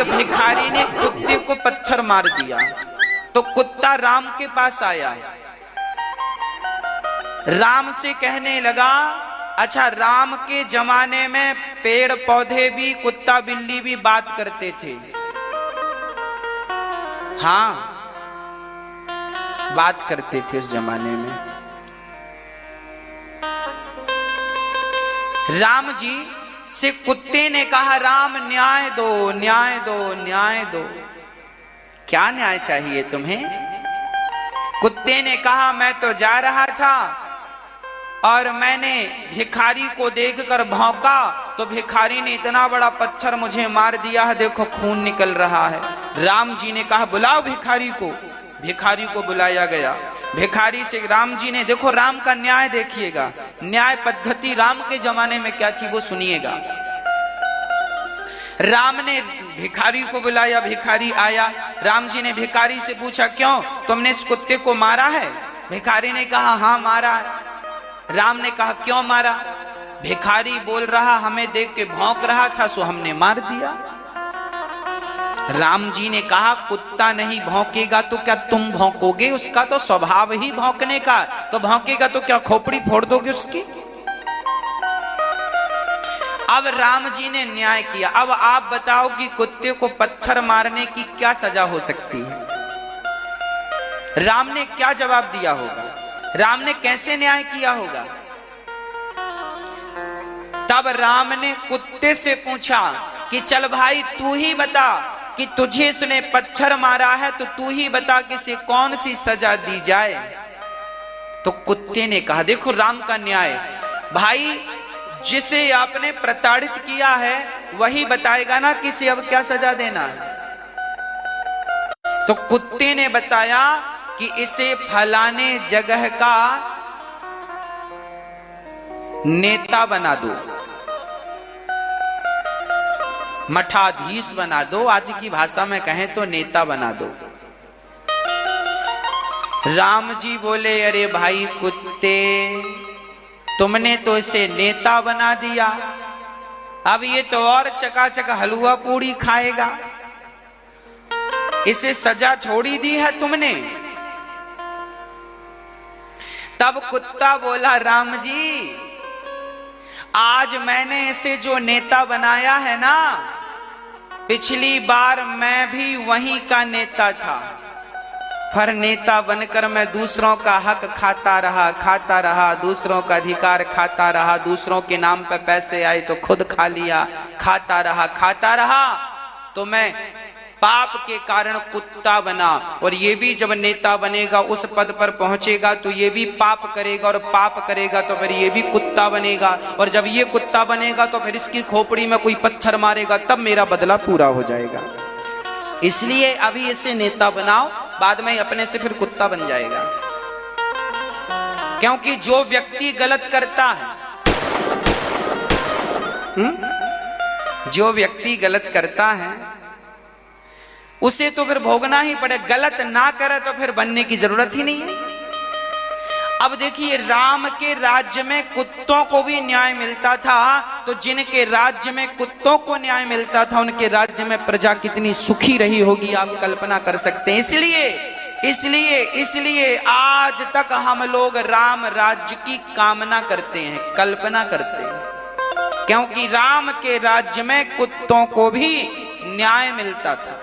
एक भिखारी ने कुत्ते को पत्थर मार दिया तो कुत्ता राम के पास आया, राम से कहने लगा, अच्छा राम के जमाने में पेड़ पौधे भी, कुत्ता बिल्ली भी बात करते थे। हाँ, बात करते थे उस जमाने में। राम जी से कुत्ते ने कहा, राम न्याय दो, न्याय दो, न्याय दो। क्या न्याय चाहिए तुम्हें? कुत्ते ने कहा, मैं तो जा रहा था और मैंने भिखारी को देखकर भौंका तो भिखारी ने इतना बड़ा पत्थर मुझे मार दिया है, देखो खून निकल रहा है। राम जी ने कहा, बुलाओ भिखारी को। भिखारी को बुलाया गया। भिखारी से राम जी ने, देखो राम का न्याय देखिएगा, न्याय पद्धति राम के जमाने में क्या थी वो सुनिएगा। राम ने भिखारी को बुलाया, भिखारी आया। राम जी ने भिखारी से पूछा, क्यों तुमने इस कुत्ते को मारा है? भिखारी ने कहा, हाँ मारा। राम ने कहा, क्यों मारा? भिखारी बोल रहा, हमें देख के भौंक रहा था सो हमने मार दिया। राम जी ने कहा, कुत्ता नहीं भौंकेगा तो क्या तुम भौंकोगे? उसका तो स्वभाव ही भौंकने का, तो भौंकेगा तो क्या खोपड़ी फोड़ दोगे उसकी? अब राम जी ने न्याय किया। अब आप बताओ कि कुत्ते को पत्थर मारने की क्या सजा हो सकती है? राम ने क्या जवाब दिया होगा? राम ने कैसे न्याय किया होगा? तब राम ने कुत्ते से पूछा कि चल भाई तू ही बता कि तुझे इसने पत्थर मारा है तो तू ही बता कि इसे कौन सी सजा दी जाए। तो कुत्ते ने कहा, देखो राम का न्याय, भाई जिसे आपने प्रताड़ित किया है वही बताएगा ना कि इसे अब क्या सजा देना है। तो कुत्ते ने बताया कि इसे फलाने जगह का नेता बना दो, मठाधीश बना दो, आज की भाषा में कहें तो नेता बना दो। राम जी बोले, अरे भाई कुत्ते, तुमने तो इसे नेता बना दिया, अब ये तो और चकाचक हलवा पूड़ी खाएगा, इसे सजा छोड़ी दी है तुमने। तब कुत्ता बोला, राम जी आज मैंने इसे जो नेता बनाया है ना, पिछली बार मैं भी वहीं का नेता था, पर नेता बनकर मैं दूसरों का हक खाता रहा, दूसरों का अधिकार खाता रहा, दूसरों के नाम पे पैसे आए तो खुद खा लिया, खाता रहा, तो मैं पाप के कारण कुत्ता बना। और ये भी जब नेता बनेगा, उस पद पर पहुंचेगा तो ये भी पाप करेगा, और पाप करेगा तो फिर ये भी कुत्ता बनेगा, और जब ये कुत्ता बनेगा तो फिर इसकी खोपड़ी में कोई पत्थर मारेगा, तब मेरा बदला पूरा हो जाएगा। इसलिए अभी इसे नेता बनाओ, बाद में अपने से फिर कुत्ता बन जाएगा। क्योंकि जो व्यक्ति गलत करता है, जो व्यक्ति गलत करता है उसे तो फिर भोगना ही पड़े, गलत ना करे तो फिर बनने की जरूरत ही नहीं है। अब देखिए, राम के राज्य में कुत्तों को भी न्याय मिलता था, तो जिनके राज्य में कुत्तों को न्याय मिलता था उनके राज्य में प्रजा कितनी सुखी रही होगी, आप कल्पना कर सकते हैं। इसलिए आज तक हम लोग राम राज्य की कामना करते हैं, कल्पना करते हैं, क्योंकि राम के राज्य में कुत्तों को भी न्याय मिलता था।